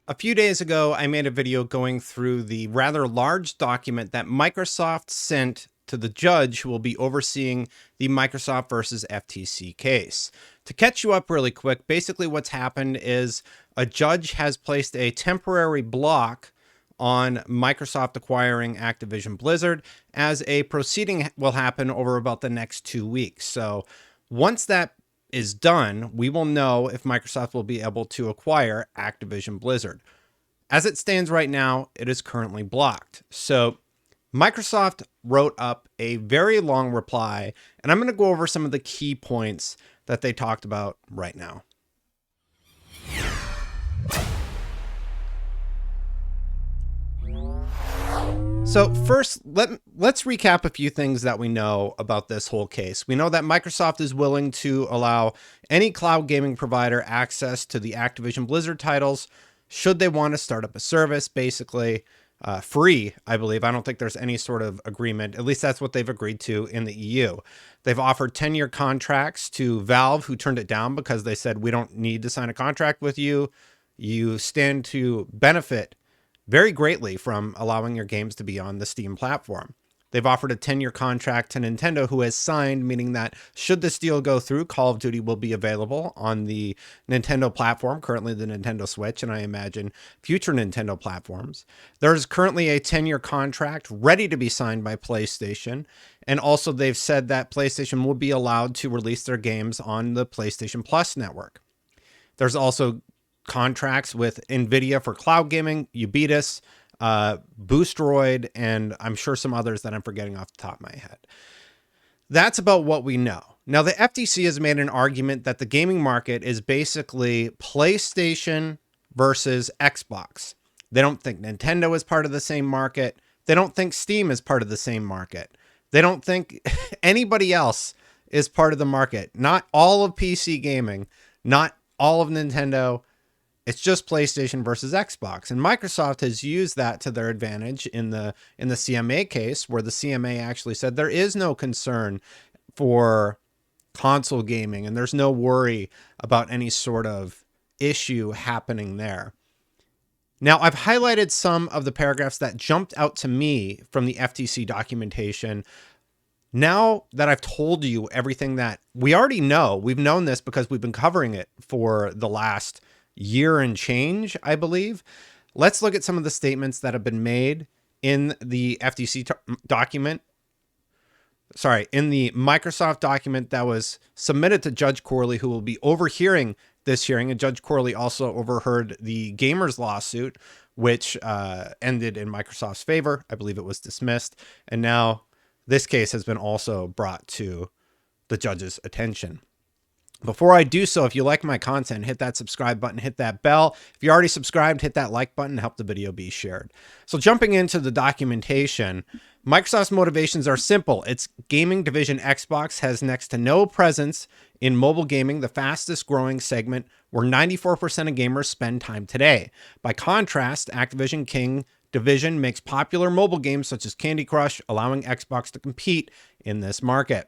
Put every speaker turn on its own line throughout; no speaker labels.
A few days ago, I made a video going through the rather large document that Microsoft sent to the judge who will be overseeing the Microsoft versus FTC case. To catch you up really quick, basically what's happened is a judge has placed a temporary block on Microsoft acquiring Activision Blizzard, as a proceeding will happen over about the next 2 weeks. So once that is done, we will know if Microsoft will be able to acquire Activision Blizzard. As it stands right now, it is currently blocked. So Microsoft wrote up a very long reply, and I'm going to go over some of the key points that they talked about right now. So first, let's recap a few things that we know about this whole case. We know that Microsoft is willing to allow any cloud gaming provider access to the Activision Blizzard titles should they want to start up a service, basically free, I believe. I don't think there's any sort of agreement. At least that's what they've agreed to in the EU. They've offered 10-year contracts to Valve, who turned it down because they said, we don't need to sign a contract with you. You stand to benefit very greatly from allowing your games to be on the Steam platform. They've offered a 10-year contract to Nintendo, who has signed, meaning that should this deal go through, Call of Duty will be available on the Nintendo platform, currently the Nintendo Switch, and I imagine future Nintendo platforms. There's currently a 10-year contract ready to be signed by PlayStation, and also they've said that PlayStation will be allowed to release their games on the PlayStation Plus network. There's also contracts with NVIDIA for cloud gaming, Ubitus, Boostroid, and I'm sure some others that I'm forgetting off the top of my head. That's about what we know. Now, the FTC has made an argument that the gaming market is basically PlayStation versus Xbox. They don't think Nintendo is part of the same market. They don't think Steam is part of the same market. They don't think anybody else is part of the market. Not all of PC gaming, not all of Nintendo. It's just PlayStation versus Xbox. And Microsoft has used that to their advantage in the CMA case, where the CMA actually said there is no concern for console gaming and there's no worry about any sort of issue happening there. Now, I've highlighted some of the paragraphs that jumped out to me from the FTC documentation. Now that I've told you everything that we already know, we've known this because we've been covering it for the last year and change, I believe. Let's look at some of the statements that have been made in the FTC document. Sorry, in the Microsoft document that was submitted to Judge Corley, who will be overhearing this hearing. And Judge Corley also overheard the gamers lawsuit, which ended in Microsoft's favor. I believe it was dismissed. And now this case has been also brought to the judge's attention. Before I do so, if you like my content, hit that subscribe button, hit that bell. If you already subscribed, hit that like button, help the video be shared. So jumping into the documentation, Microsoft's motivations are simple. Its gaming division Xbox has next to no presence in mobile gaming, the fastest growing segment where 94% of gamers spend time today. By contrast, Activision King division makes popular mobile games such as Candy Crush, allowing Xbox to compete in this market.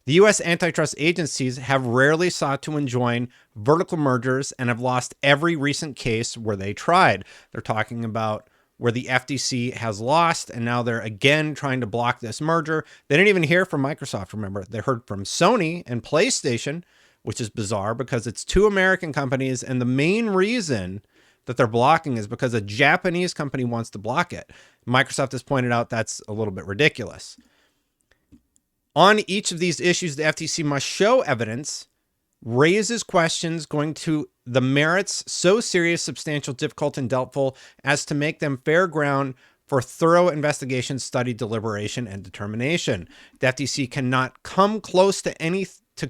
The U.S. antitrust agencies have rarely sought to enjoin vertical mergers and have lost every recent case where they tried. They're talking about where the FTC has lost, and now they're again trying to block this merger. They didn't even hear from Microsoft, remember. They heard from Sony and PlayStation, which is bizarre because it's two American companies, and the main reason that they're blocking is because a Japanese company wants to block it. Microsoft has pointed out that's a little bit ridiculous. On each of these issues, the FTC must show evidence, raises questions going to the merits so serious, substantial, difficult, and doubtful as to make them fair ground for thorough investigation, study, deliberation, and determination. The FTC cannot come close to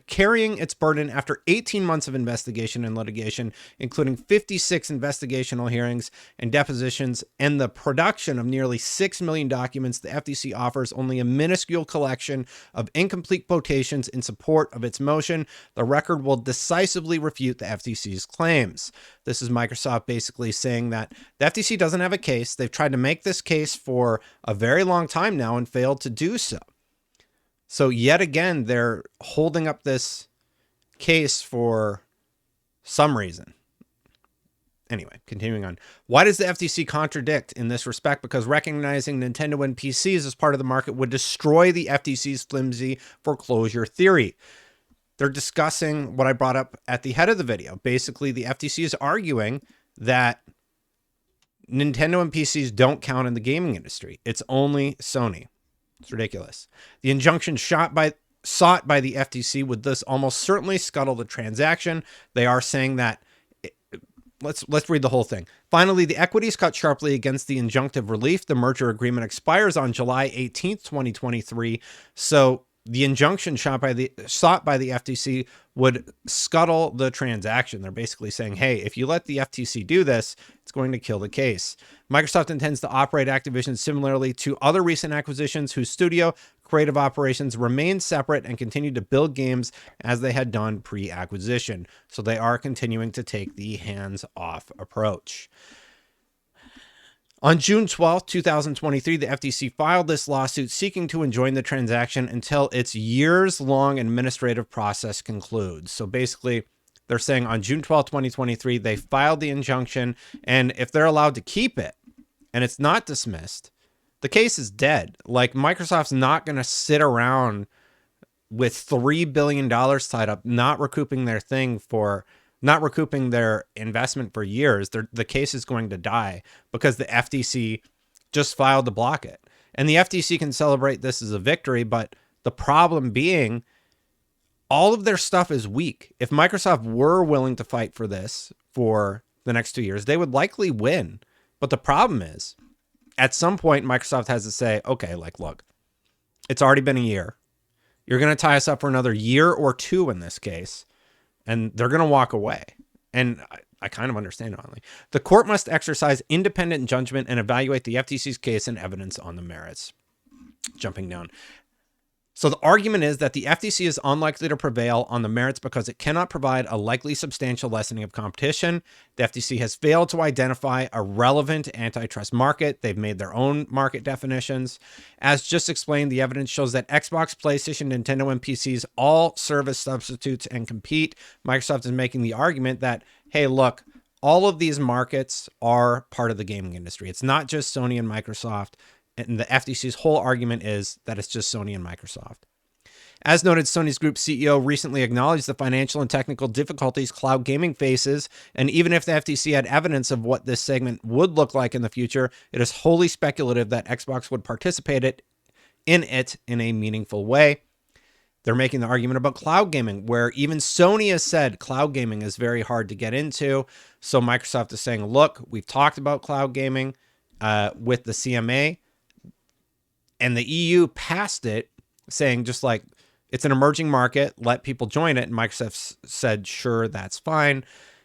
carrying its burden after 18 months of investigation and litigation, including 56 investigational hearings and depositions, and the production of nearly 6 million documents. The FTC offers only a minuscule collection of incomplete quotations in support of its motion. The record will decisively refute the FTC's claims. This is Microsoft basically saying that the FTC doesn't have a case. They've tried to make this case for a very long time now and failed to do so. So yet again, they're holding up this case for some reason. Anyway, continuing on. Why does the FTC contradict in this respect? Because recognizing Nintendo and PCs as part of the market would destroy the FTC's flimsy foreclosure theory. They're discussing what I brought up at the head of the video. Basically, the FTC is arguing that Nintendo and PCs don't count in the gaming industry. It's only Sony. It's ridiculous. The injunction sought by the FTC would thus almost certainly scuttle the transaction. They are saying that. Let's read the whole thing. Finally, the equities cut sharply against the injunctive relief. The merger agreement expires on July 18th, 2023. So the injunction sought by the FTC would scuttle the transaction. They're basically saying, hey, if you let the FTC do this, it's going to kill the case. Microsoft intends to operate Activision similarly to other recent acquisitions whose studio creative operations remain separate and continue to build games as they had done pre-acquisition. So they are continuing to take the hands-off approach. On June 12, 2023, the FTC filed this lawsuit seeking to enjoin the transaction until its years-long administrative process concludes. So basically, they're saying on June 12, 2023, they filed the injunction, and if they're allowed to keep it, and it's not dismissed, the case is dead. Like, Microsoft's not going to sit around with $3 billion tied up, not recouping their investment for years. The case is going to die because the FTC just filed to block it. And the FTC can celebrate this as a victory, but the problem being, all of their stuff is weak. If Microsoft were willing to fight for this for the next 2 years, they would likely win. But the problem is, at some point, Microsoft has to say, okay, like, look, it's already been a year. You're going to tie us up for another year or two in this case, and they're going to walk away. And I kind of understand it, honestly. The court must exercise independent judgment and evaluate the FTC's case and evidence on the merits. Jumping down. So the argument is that the FTC is unlikely to prevail on the merits because it cannot provide a likely substantial lessening of competition. The FTC has failed to identify a relevant antitrust market. They've made their own market definitions. As just explained, the evidence shows that Xbox, PlayStation, Nintendo, and PCs all serve as substitutes and compete. Microsoft is making the argument that, hey, look, all of these markets are part of the gaming industry. It's not just Sony and Microsoft. And the FTC's whole argument is that it's just Sony and Microsoft. As noted, Sony's group CEO recently acknowledged the financial and technical difficulties cloud gaming faces, and even if the FTC had evidence of what this segment would look like in the future, it is wholly speculative that Xbox would participate in it in a meaningful way. They're making the argument about cloud gaming, where even Sony has said cloud gaming is very hard to get into. So Microsoft is saying, look, we've talked about cloud gaming with the CMA, and the EU passed it, saying just like, it's an emerging market, let people join it. And Microsoft said, sure, that's fine.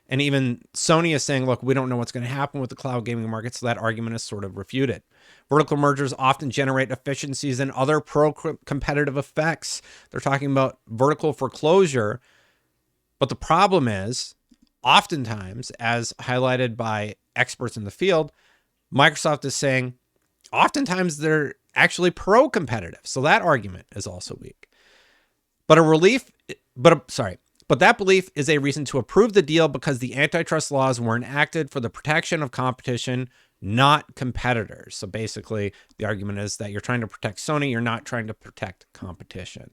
And even Sony is saying, look, we don't know what's going to happen with the cloud gaming market. So that argument is sort of refuted. Vertical mergers often generate efficiencies and other pro-competitive effects. They're talking about vertical foreclosure. But the problem is, oftentimes, as highlighted by experts in the field, Microsoft is saying, oftentimes they're actually pro-competitive. So that argument is also weak. But that belief is a reason to approve the deal because the antitrust laws were enacted for the protection of competition, not competitors. So basically, the argument is that you're trying to protect Sony, you're not trying to protect competition.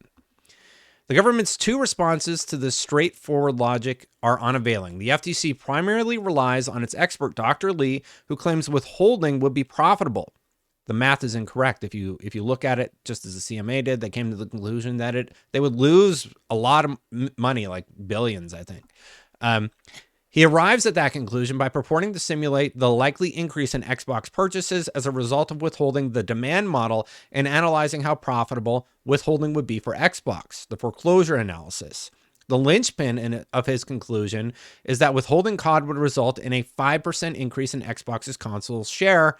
The government's two responses to this straightforward logic are unavailing. The FTC primarily relies on its expert, Dr. Lee, who claims withholding would be profitable. The math is incorrect. If you look at it just as the CMA did, they came to the conclusion that they would lose a lot of money, like billions, I think. He arrives at that conclusion by purporting to simulate the likely increase in Xbox purchases as a result of withholding the demand model and analyzing how profitable withholding would be for Xbox, the foreclosure analysis. The linchpin of his conclusion is that withholding COD would result in a 5% increase in Xbox's console share.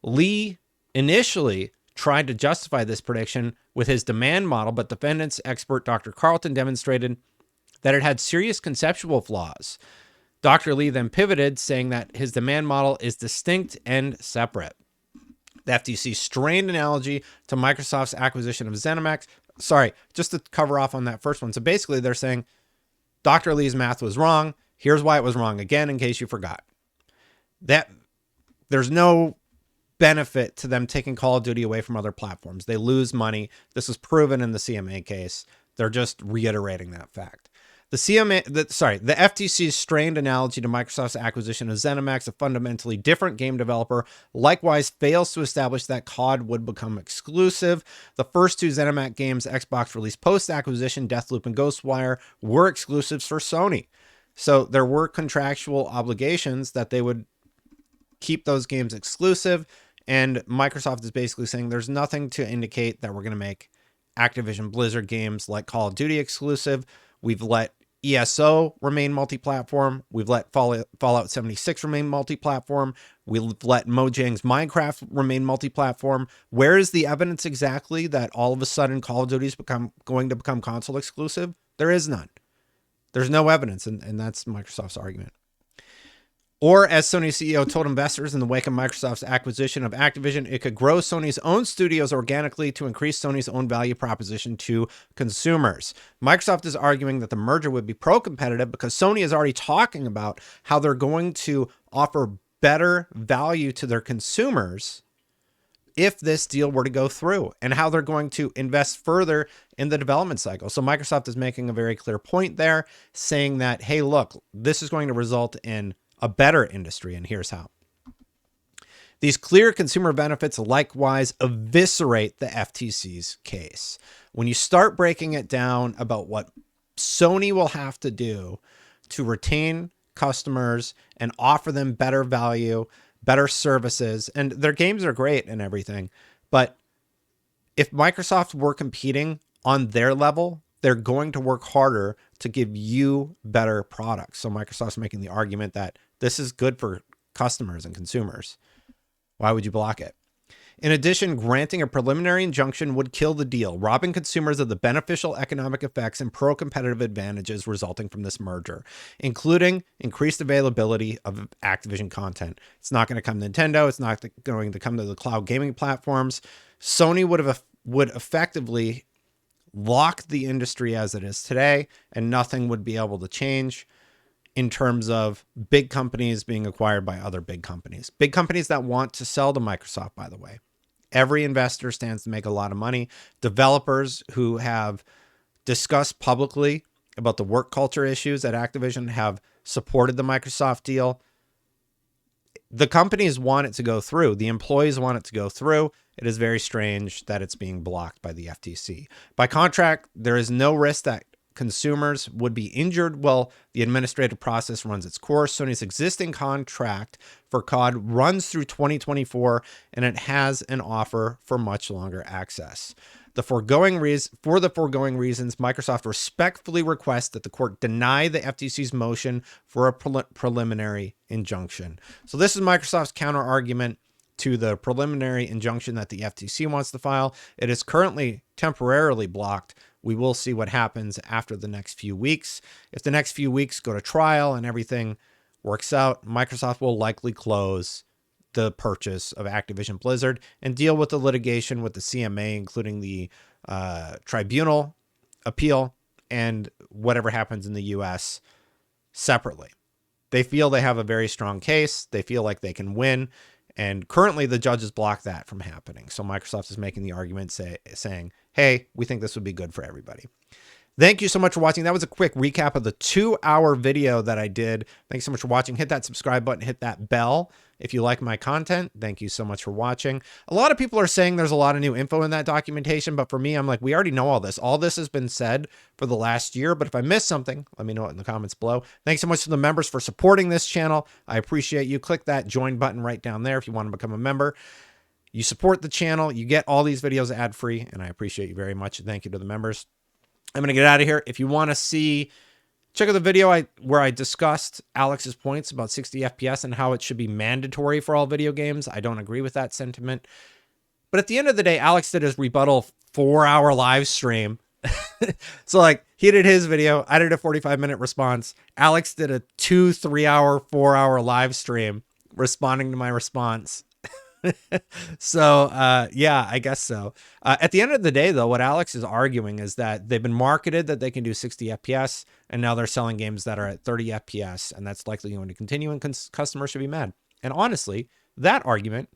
Lee initially tried to justify this prediction with his demand model, but defendants expert Dr. Carlton demonstrated that it had serious conceptual flaws. Dr. Lee then pivoted, saying that his demand model is distinct and separate. The FTC strained analogy to Microsoft's acquisition of ZeniMax. Sorry, just to cover off on that first one. So basically they're saying Dr. Lee's math was wrong. Here's why it was wrong again, in case you forgot. That there's no benefit to them taking Call of Duty away from other platforms. They lose money. This was proven in the CMA case. They're just reiterating that fact. The FTC's strained analogy to Microsoft's acquisition of ZeniMax, a fundamentally different game developer, likewise fails to establish that COD would become exclusive. The first two ZeniMax games Xbox released post-acquisition, Deathloop and Ghostwire, were exclusives for Sony. So there were contractual obligations that they would keep those games exclusive, and Microsoft is basically saying there's nothing to indicate that we're going to make Activision Blizzard games like Call of Duty exclusive. We've let ESO remain multi-platform. We've let Fallout 76 remain multi-platform. We've let Mojang's Minecraft remain multi-platform. Where is the evidence exactly that all of a sudden Call of Duty is going to become console exclusive? There is none. There's no evidence, and that's Microsoft's argument. Or, as Sony CEO told investors in the wake of Microsoft's acquisition of Activision, it could grow Sony's own studios organically to increase Sony's own value proposition to consumers. Microsoft is arguing that the merger would be pro-competitive because Sony is already talking about how they're going to offer better value to their consumers if this deal were to go through, and how they're going to invest further in the development cycle. So Microsoft is making a very clear point there, saying that, hey, look, this is going to result in a better industry, and here's how. These clear consumer benefits likewise eviscerate the FTC's case. When you start breaking it down about what Sony will have to do to retain customers and offer them better value, better services, and their games are great and everything, but if Microsoft were competing on their level, they're going to work harder to give you better products. So Microsoft's making the argument that this is good for customers and consumers. Why would you block it? In addition, granting a preliminary injunction would kill the deal, robbing consumers of the beneficial economic effects and pro-competitive advantages resulting from this merger, including increased availability of Activision content. It's not going to come to Nintendo. It's not going to come to the cloud gaming platforms. Sony would effectively lock the industry as it is today, and nothing would be able to change in terms of big companies being acquired by other big companies. Big companies that want to sell to Microsoft, by the way. Every investor stands to make a lot of money. Developers who have discussed publicly about the work culture issues at Activision have supported the Microsoft deal. The companies want it to go through. The employees want it to go through. It is very strange that it's being blocked by the FTC. By contract, there is no risk that consumers would be injured while the administrative process runs its course. Sony's existing contract for COD runs through 2024, and it has an offer for much longer access. For the foregoing reasons, Microsoft respectfully requests that the court deny the FTC's motion for a preliminary injunction. So this is Microsoft's counter argument to the preliminary injunction that the FTC wants to file. It is currently temporarily blocked. We will see what happens after the next few weeks. If the next few weeks go to trial and everything works out, Microsoft will likely close the purchase of Activision Blizzard and deal with the litigation with the CMA, including the tribunal appeal and whatever happens in the US separately. They feel they have a very strong case. They feel like they can win. And currently the judges block that from happening. So Microsoft is making the argument saying, hey, we think this would be good for everybody. Thank you so much for watching. That was a quick recap of the 2-hour video that I did. Thanks so much for watching. Hit that subscribe button, hit that bell if you like my content. Thank you so much for watching. A lot of people are saying there's a lot of new info in that documentation, but for me, I'm like, we already know all this. All this has been said for the last year, but if I missed something, let me know it in the comments below. Thanks so much to the members for supporting this channel. I appreciate you. Click that join button right down there if you want to become a member. You support the channel. You get all these videos ad-free, and I appreciate you very much. Thank you to the members. I'm going to get out of here. If you want to see, check out the video where I discussed Alex's points about 60 FPS and how it should be mandatory for all video games. I don't agree with that sentiment. But at the end of the day, Alex did his rebuttal 4-hour live stream. So like he did his video. I did a 45-minute response. Alex did a 2, 3-hour, 4-hour live stream responding to my response. So, yeah, I guess so. At the end of the day, though, what Alex is arguing is that they've been marketed that they can do 60 FPS, and now they're selling games that are at 30 FPS, and that's likely going to continue, and customers should be mad. And honestly, that argument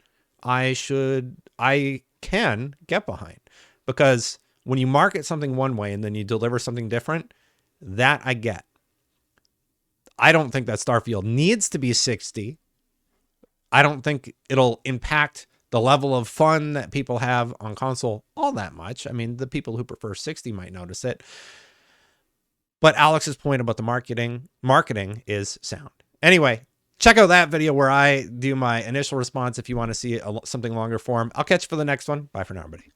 I can get behind, because when you market something one way and then you deliver something different, that I get. I don't think that Starfield needs to be 60. I don't think it'll impact the level of fun that people have on console all that much. I mean, the people who prefer 60 might notice it. But Alex's point about the marketing is sound. Anyway, check out that video where I do my initial response if you want to see something longer form. I'll catch you for the next one. Bye for now, everybody.